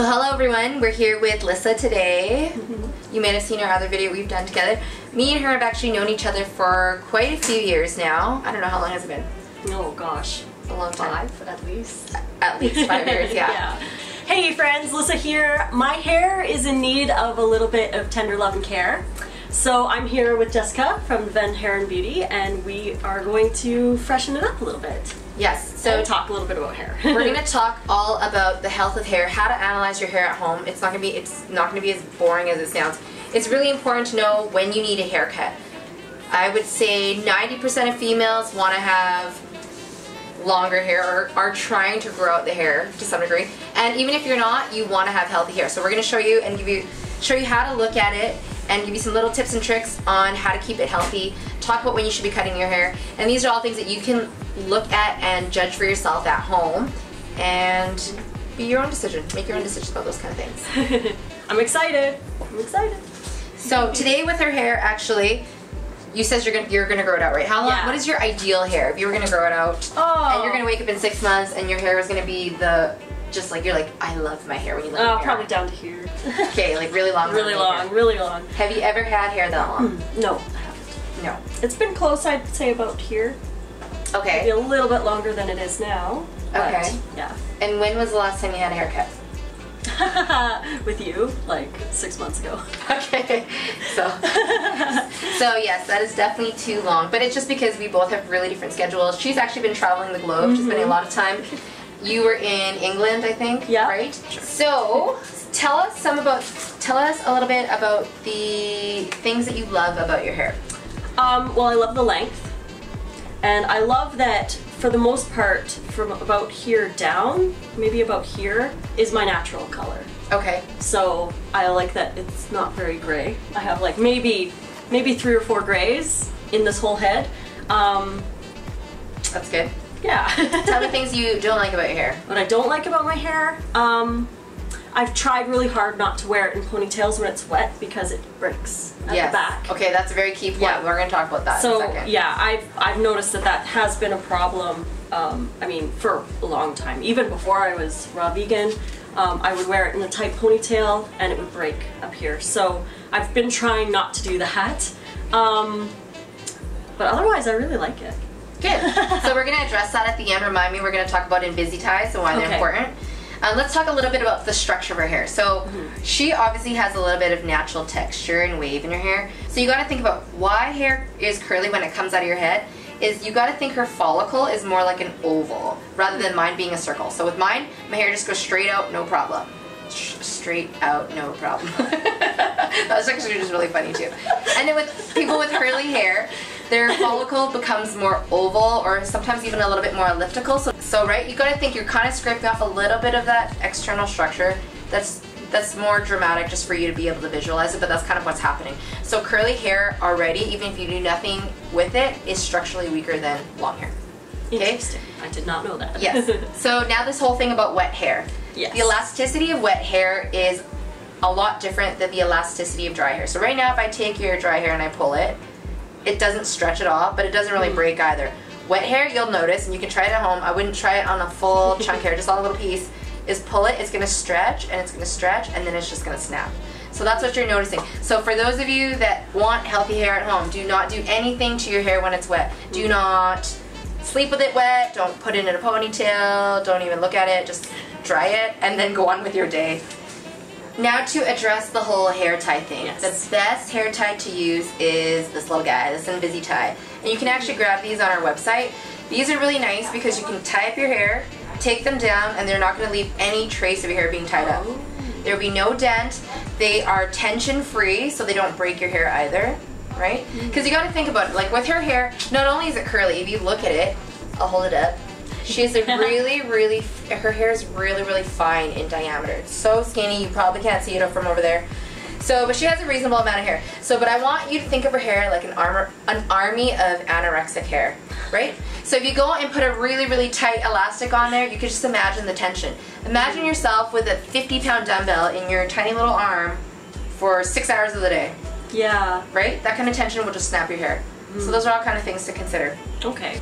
So hello everyone, we're here with Lissa today. You may have seen our other video we've done together. Me and her have actually known each other for quite a few years now. I don't know, how long has it been? Oh gosh. A long time. 5 at least. At least 5 years, yeah. Hey friends, Lissa here. My hair is in need of a little bit of tender love and care. So I'm here with Jessica from nvenn Hair and Beauty, and we are going to freshen it up a little bit. Yes, so and talk a little bit about hair. We're going to talk all about the health of hair, how to analyze your hair at home. It's not going to be as boring as it sounds. It's really important to know when you need a haircut. I would say 90% of females want to have longer hair or are trying to grow out the hair to some degree. And even if you're not, you want to have healthy hair. So we're going to show you and show you how to look at it and give you some little tips and tricks on how to keep it healthy, talk about when you should be cutting your hair, and these are all things that you can look at and judge for yourself at home and be your own decision, make your own decisions about those kind of things. I'm excited. I'm excited. So today with her hair, actually, you said you're gonna grow it out, right? How long? Yeah. What is your ideal hair if you were gonna grow it out? Oh. And you're gonna wake up in 6 months and your hair is gonna be you're like, I love my hair when you let your hair. Probably down to here. Okay, like really long. Really long, really long. Have you ever had hair that long? No, I haven't. No. It's been close, I'd say about here. Okay. Maybe a little bit longer than it is now. Okay. Yeah. And when was the last time you had a haircut? With you, like 6 months ago. Okay. So yes, that is definitely too long. But it's just because we both have really different schedules. She's actually been traveling the globe. She's spending a lot of time. You were in England, I think. Yeah. Right. Sure. So tell us a little bit about the things that you love about your hair. Well, I love the length, and I love that for the most part, from about here down, maybe about here, is my natural color. Okay. So I like that it's not very gray. I have like maybe 3 or 4 grays in this whole head. That's good. Yeah. Tell me things you don't like about your hair. What I don't like about my hair, I've tried really hard not to wear it in ponytails when it's wet because it breaks at the back. Okay, that's a very key point. Yeah. We're going to talk about that in a second. Yeah, I've noticed that has been a problem, I mean, for a long time. Even before I was raw vegan, I would wear it in a tight ponytail and it would break up here. So I've been trying not to do that. But otherwise, I really like it. Good. So we're going to address that at the end. Remind me, we're going to talk about invisi-ties and why they're important. Let's talk a little bit about the structure of her hair. So she obviously has a little bit of natural texture and wave in her hair. So you got to think about why hair is curly when it comes out of your head. Is you got to think her follicle is more like an oval rather than mine being a circle. So with mine, my hair just goes straight out, no problem. Straight out, no problem. That's actually just really funny too. And then with people with curly hair, their follicle becomes more oval or sometimes even a little bit more elliptical. So right, you gotta think you're kind of scraping off a little bit of that external structure. That's more dramatic just for you to be able to visualize it, but that's kind of what's happening. So curly hair already, even if you do nothing with it, is structurally weaker than long hair. Okay? Interesting. I did not know that. Yes. So now this whole thing about wet hair. Yes. The elasticity of wet hair is a lot different than the elasticity of dry hair. So right now if I take your dry hair and I pull it, it doesn't stretch at all, but it doesn't really break either. Wet hair, you'll notice, and you can try it at home. I wouldn't try it on a full chunk hair, just on a little piece. Is pull it, it's going to stretch, and it's going to stretch, and then it's just going to snap. So that's what you're noticing. So for those of you that want healthy hair at home, do not do anything to your hair when it's wet. Do not sleep with it wet, don't put it in a ponytail, don't even look at it, just dry it, and then go on with your day. Now to address the whole hair tie thing. Yes. The best hair tie to use is this little guy, this invisi-tie. And you can actually grab these on our website. These are really nice because you can tie up your hair, take them down, and they're not going to leave any trace of your hair being tied up. There will be no dent. They are tension free, so they don't break your hair either, right? Because you got to think about it. Like with her hair, not only is it curly, if you look at it, I'll hold it up. She has a her hair is really fine in diameter. It's so skinny, you probably can't see it from over there. So, but she has a reasonable amount of hair. So, but I want you to think of her hair like an army of anorexic hair, right? So if you go and put a really tight elastic on there, you can just imagine the tension. Imagine yourself with a 50-pound dumbbell in your tiny little arm for 6 hours of the day. Yeah. Right? That kind of tension will just snap your hair. So those are all kind of things to consider. Okay.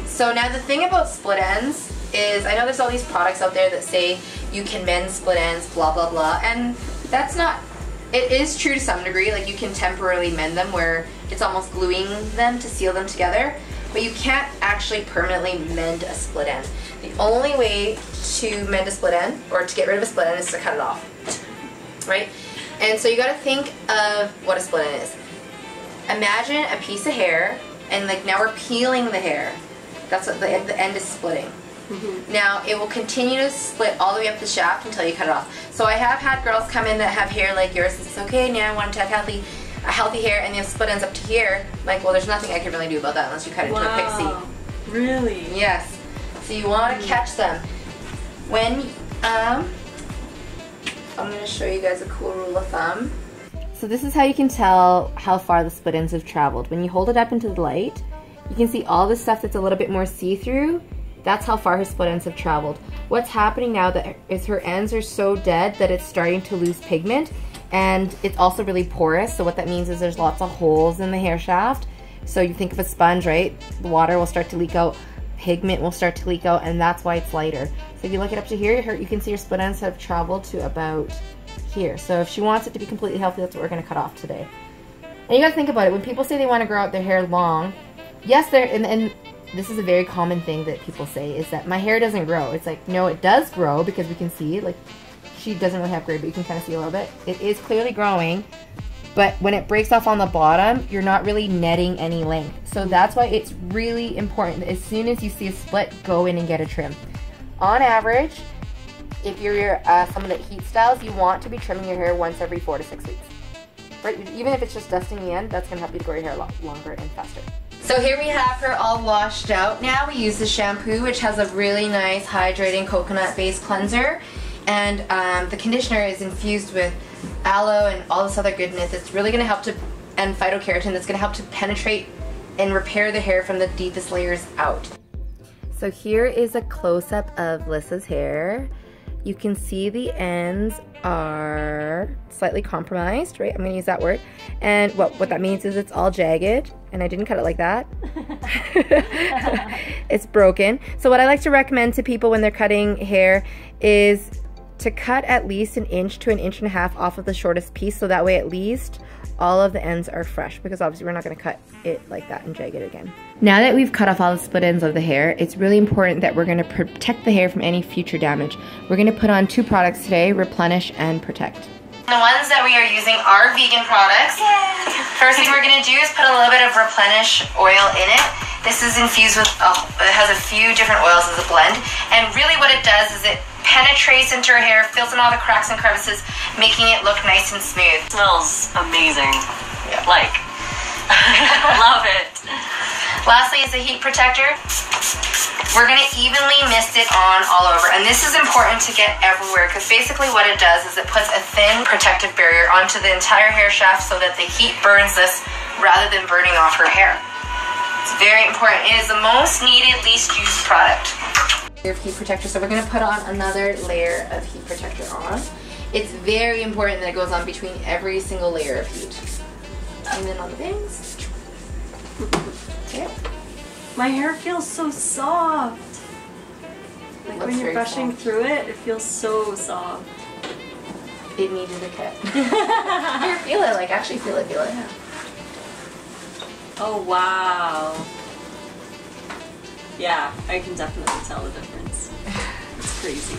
So now the thing about split ends is, I know there's all these products out there that say you can mend split ends, blah, blah, blah, and that's not, it is true to some degree, like you can temporarily mend them where it's almost gluing them to seal them together, but you can't actually permanently mend a split end. The only way to mend a split end, or to get rid of a split end, is to cut it off, right? And so you gotta think of what a split end is. Imagine a piece of hair, and like now we're peeling the hair. That's what the end is splitting. Now it will continue to split all the way up the shaft until you cut it off. So I have had girls come in that have hair like yours and say, okay, now I want to have a healthy hair, and they have split ends up to here. Like, well, there's nothing I can really do about that unless you cut it into a pixie. Really? Yes. So you want to catch them. When, I'm going to show you guys a cool rule of thumb. So this is how you can tell how far the split ends have traveled. When you hold it up into the light, you can see all the stuff that's a little bit more see-through. That's how far her split ends have traveled. What's happening now is her ends are so dead that it's starting to lose pigment, and it's also really porous. So what that means is there's lots of holes in the hair shaft. So you think of a sponge, right? The water will start to leak out, pigment will start to leak out, and that's why it's lighter. So if you look it up to here, you can see her split ends have traveled to about here. So if she wants it to be completely healthy, that's what we're gonna cut off today. And you gotta think about it. When people say they wanna grow out their hair long, yes, and this is a very common thing that people say, is that my hair doesn't grow. It's like, no, it does grow, because we can see, like, she doesn't really have gray, but you can kind of see a little bit. It is clearly growing, but when it breaks off on the bottom, you're not really netting any length. So that's why it's really important that as soon as you see a split, go in and get a trim. On average, if you're someone that heat styles, you want to be trimming your hair once every 4 to 6 weeks. Right? Even if it's just dusting the end, that's gonna help you to grow your hair a lot longer and faster. So here we have her all washed out. Now we use the shampoo, which has a really nice hydrating coconut-based cleanser, and the conditioner is infused with aloe and all this other goodness. It's really going to help to, and phytokeratin, that's going to help to penetrate and repair the hair from the deepest layers out. So here is a close-up of Lissa's hair. You can see the ends are slightly compromised, right? I'm going to use that word. And what that means is it's all jagged, and I didn't cut it like that. It's broken. So what I like to recommend to people when they're cutting hair is to cut at least 1 inch to 1.5 inches off of the shortest piece, so that way at least all of the ends are fresh, because obviously we're not going to cut it like that and jag it again. Now that we've cut off all the split ends of the hair, it's really important that we're going to protect the hair from any future damage. We're going to put on 2 products today, Replenish and Protect. The ones that we are using are vegan products. Yay. First thing we're going to do is put a little bit of Replenish oil in it. This is infused with, it has a few different oils as a blend, and really what it does is it penetrates into her hair, fills in all the cracks and crevices, making it look nice and smooth. It smells amazing. Yeah. Like, love it. Lastly is the heat protector. We're going to evenly mist it on all over, and this is important to get everywhere, because basically what it does is it puts a thin protective barrier onto the entire hair shaft so that the heat burns this rather than burning off her hair. It's very important. It is the most needed, least used product. Heat protector, so we're going to put on another layer of heat protector on. It's very important that it goes on between every single layer of heat. And then on the bangs. Okay. My hair feels so soft. Like when you're brushing through it, it feels so soft. It needed a cut. Here, feel it. Like, actually feel it. Feel it. Oh wow. Yeah, I can definitely tell the difference. It's crazy.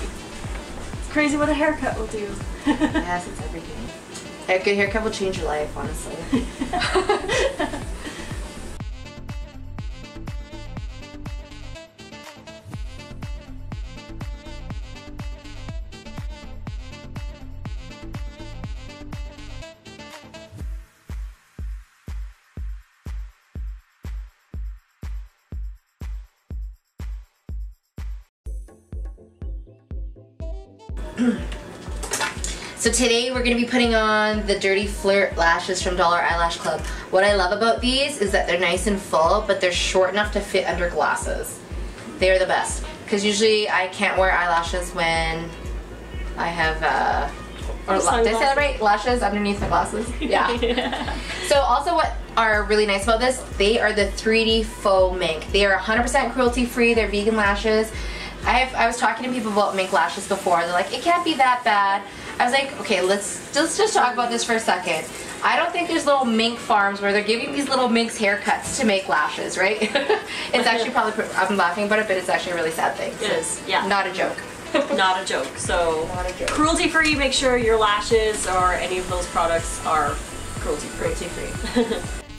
It's crazy what a haircut will do. Yes, it's everything. A good haircut will change your life, honestly. So today we're going to be putting on the Dirty Flirt lashes from Dollar Eyelash Club. What I love about these is that they're nice and full, but they're short enough to fit under glasses. They're the best. Because usually I can't wear eyelashes when I have, did I say that right? Lashes underneath my glasses? Yeah. Yeah. So also what are really nice about this, they are the 3D faux mink. They are 100% cruelty free, they're vegan lashes. I was talking to people about mink lashes before. They're like, it can't be that bad. I was like, okay, let's just talk about this for a second. I don't think there's little mink farms where they're giving these little minks haircuts to make lashes, right? It's actually probably, I'm laughing about it, but it's actually a really sad thing. It is, yeah. Not a joke. Not a joke. So, not a joke. Cruelty-free, make sure your lashes or any of those products are cruelty-free.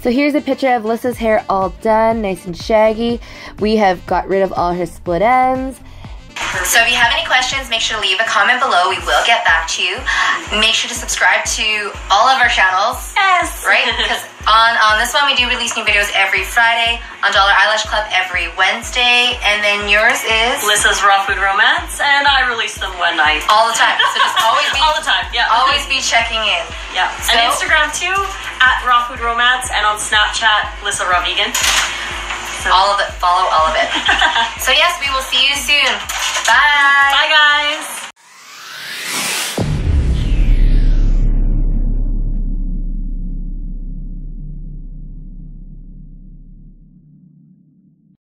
So here's a picture of Lissa's hair all done, nice and shaggy. We have got rid of all her split ends. So if you have any questions, make sure to leave a comment below. We will get back to you. Make sure to subscribe to all of our channels. Yes! Right? Because on this one, we do release new videos every Friday. On Dollar Eyelash Club every Wednesday. And then yours is? Lissa's Raw Food Romance, and I release them when I... All the time. So just always be... all the time, yeah. Always be checking in. Yeah. So, and Instagram too, at Raw Food Romance, and on Snapchat, Lissa Raw Vegan. So. All of it. Follow all of it. So yes, we will see you soon. Bye. Bye, guys.